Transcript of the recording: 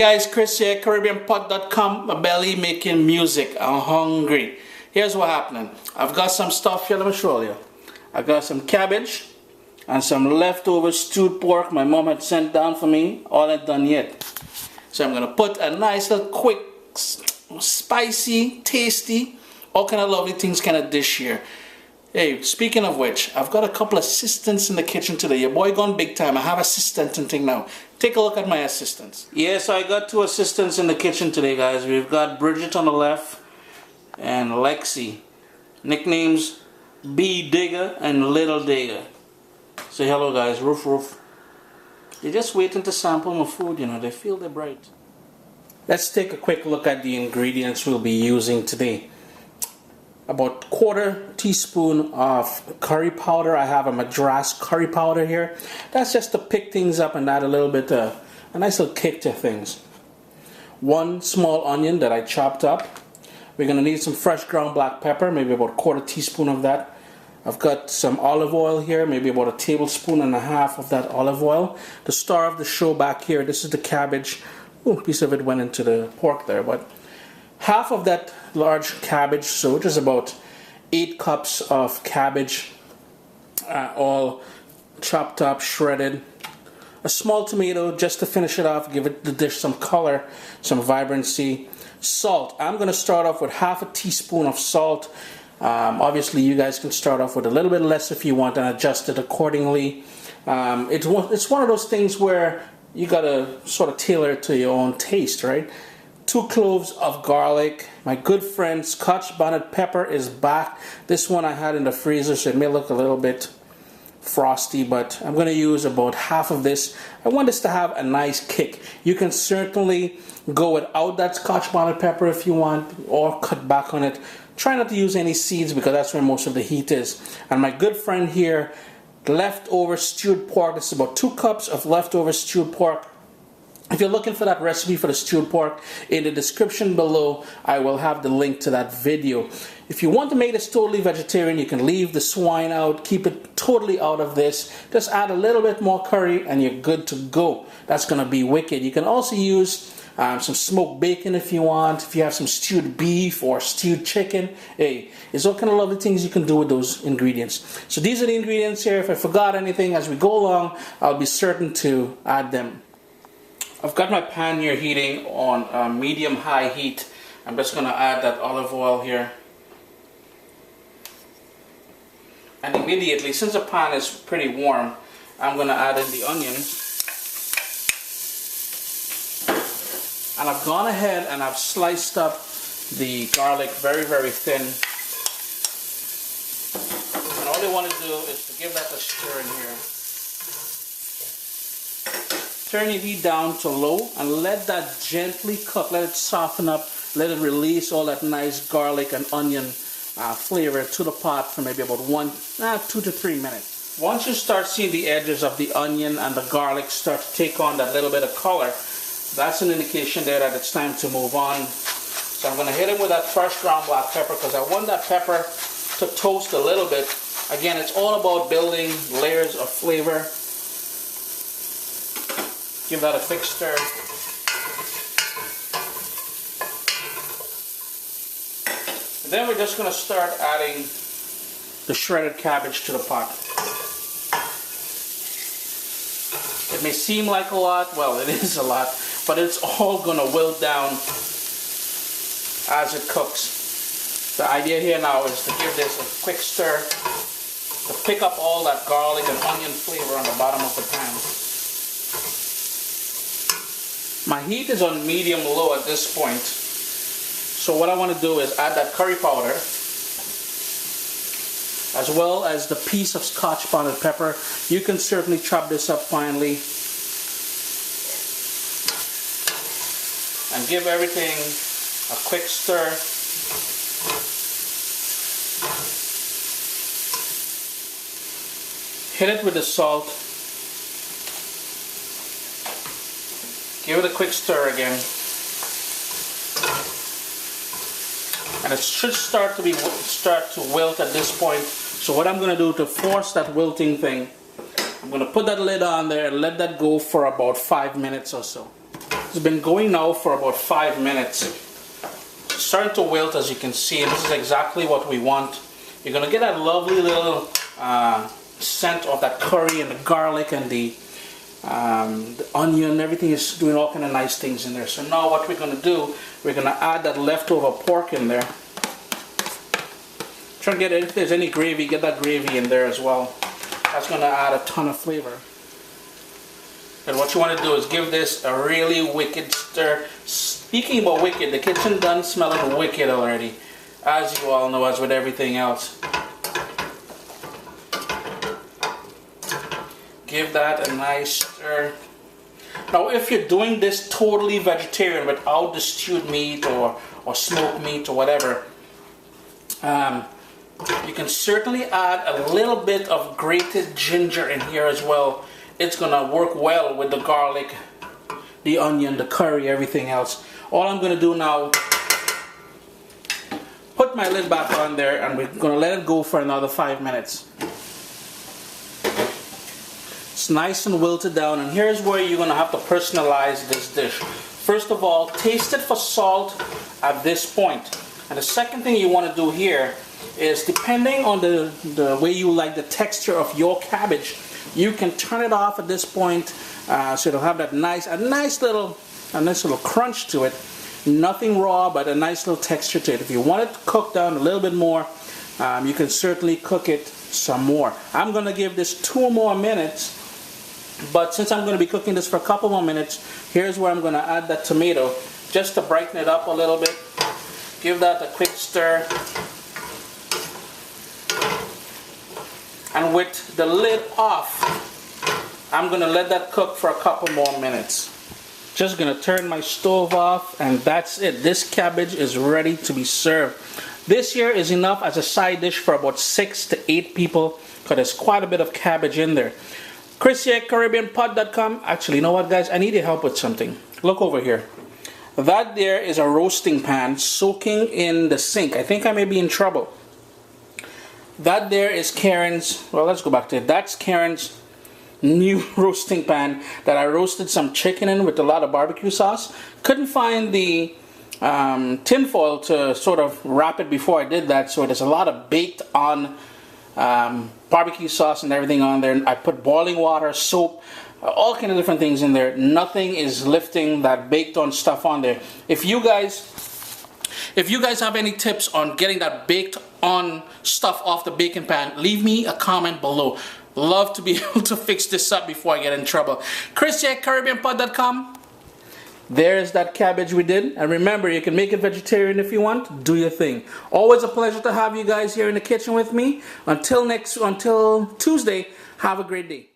Hey guys, Chris here, CaribbeanPot.com, my belly making music. I'm hungry. Here's what happening. I've got some stuff here, let me show you. I've got some cabbage and some leftover stewed pork my mom had sent down for me. All ain't done yet. So I'm gonna put a nice little quick, spicy, tasty, all kind of lovely things kind of dish here. Hey, speaking of which, I've got a couple of assistants in the kitchen today. Your boy gone big time. I have assistant and thing now. Take a look at my assistants. Yes, I got two assistants in the kitchen today, guys. We've got Bridget on the left and Lexi. Nicknames B Digger and Little Digger. Say hello, guys. Roof, roof. They're just waiting to sample my food, you know. They feel they're bright. Let's take a quick look at the ingredients we'll be using today. About 1/4 teaspoon of curry powder. I have a Madras curry powder here. That's just to pick things up and add a little bit a nice little kick to things. 1 small onion that I chopped up. We're gonna need some fresh ground black pepper, maybe about 1/4 teaspoon of that. I've got some olive oil here, maybe about 1.5 tablespoons of that olive oil. The star of the show back here, this is the cabbage. Ooh, a piece of it went into the pork there, but half of that large cabbage, so which is about 8 cups of cabbage, all chopped up, shredded. A small tomato just to finish it off, give it the dish some color, some vibrancy. Salt. I'm going to start off with 1/2 teaspoon of salt. Obviously, you guys can start off with a little bit less if you want and adjust it accordingly. It's one of those things where you got to sort of tailor it to your own taste, right? 2 cloves of garlic. My good friend Scotch bonnet pepper is back. This one I had in the freezer, so it may look a little bit frosty, but I'm going to use about half of this. I want this to have a nice kick. You can certainly go without that Scotch bonnet pepper if you want, or cut back on it. Try not to use any seeds because that's where most of the heat is. And my good friend here, leftover stewed pork. This is about 2 cups of leftover stewed pork. If you're looking for that recipe for the stewed pork, in the description below, I will have the link to that video. If you want to make this totally vegetarian, you can leave the swine out, keep it totally out of this. Just add a little bit more curry and you're good to go. That's going to be wicked. You can also use some smoked bacon if you want. If you have some stewed beef or stewed chicken, hey, there's all kind of lovely things you can do with those ingredients. So these are the ingredients here. If I forgot anything as we go along, I'll be certain to add them. I've got my pan here heating on medium-high heat. I'm just going to add that olive oil here. And immediately, since the pan is pretty warm, I'm going to add in the onion. And I've gone ahead and I've sliced up the garlic very, very thin. And all you want to do is to give that a stir in here. Turn your heat down to low and let that gently cook. Let it soften up. Let it release all that nice garlic and onion flavor to the pot for maybe about 2 to 3 minutes. Once you start seeing the edges of the onion and the garlic start to take on that little bit of color, that's an indication there that it's time to move on. So I'm going to hit it with that fresh ground black pepper because I want that pepper to toast a little bit. Again, it's all about building layers of flavor. Give that a quick stir. And then we're just going to start adding the shredded cabbage to the pot. It may seem like a lot, well, it is a lot, but it's all going to wilt down as it cooks. The idea here now is to give this a quick stir to pick up all that garlic and onion flavor on the bottom of the pan. My heat is on medium-low at this point. So what I want to do is add that curry powder as well as the piece of Scotch bonnet pepper. You can certainly chop this up finely and give everything a quick stir. Hit it with the salt. Give it a quick stir again. And it should start to wilt at this point. So what I'm going to do to force that wilting thing, I'm going to put that lid on there and let that go for about 5 minutes or so. It's been going now for about 5 minutes. It's starting to wilt, as you can see, and this is exactly what we want. You're gonna get that lovely little scent of that curry and the garlic and the onion. Everything is doing all kind of nice things in there. So now what we're gonna do, we're gonna add that leftover pork in there. Try to get it, if there's any gravy, get that gravy in there as well. That's gonna add a ton of flavor. And what you want to do is give this a really wicked stir. Speaking about wicked, the kitchen done smelling wicked already, as you all know, as with everything else. Give that a nice stir. Now if you're doing this totally vegetarian without the stewed meat or smoked meat or whatever, you can certainly add a little bit of grated ginger in here as well. It's gonna work well with the garlic, the onion, the curry, everything else. All I'm gonna do now, put my lid back on there, and we're gonna let it go for another 5 minutes. It's nice and wilted down, and here's where you're gonna have to personalize this dish. First of all, taste it for salt at this point. And the second thing you wanna do here is, depending on the way you like the texture of your cabbage, you can turn it off at this point, so it'll have that nice little crunch to it. Nothing raw, but a nice little texture to it. If you want it to cook down a little bit more, you can certainly cook it some more. I'm going to give this 2 more minutes, but since I'm going to be cooking this for a couple more minutes, here's where I'm going to add that tomato just to brighten it up a little bit. Give that a quick stir. And with the lid off, I'm gonna let that cook for a couple more minutes. Just gonna turn my stove off, and that's it. This cabbage is ready to be served. This here is enough as a side dish for about 6 to 8 people, because there's quite a bit of cabbage in there. Chris here, CaribbeanPot.com. Actually, you know what, guys? I need your help with something. Look over here. That there is a roasting pan soaking in the sink. I think I may be in trouble. That there is Karen's, well, let's go back to it. That's Karen's new roasting pan that I roasted some chicken in with a lot of barbecue sauce. Couldn't find the tin foil to sort of wrap it before I did that, so there's a lot of baked on barbecue sauce and everything on there. I put boiling water, soap, all kind of different things in there. Nothing is lifting that baked on stuff on there. If you guys have any tips on getting that baked on stuff off the baking pan, leave me a comment below. Love to be able to fix this up before I get in trouble. Chris at CaribbeanPot.com. There's that cabbage we did. And remember, you can make it vegetarian if you want. Do your thing. Always a pleasure to have you guys here in the kitchen with me. Until Tuesday, have a great day.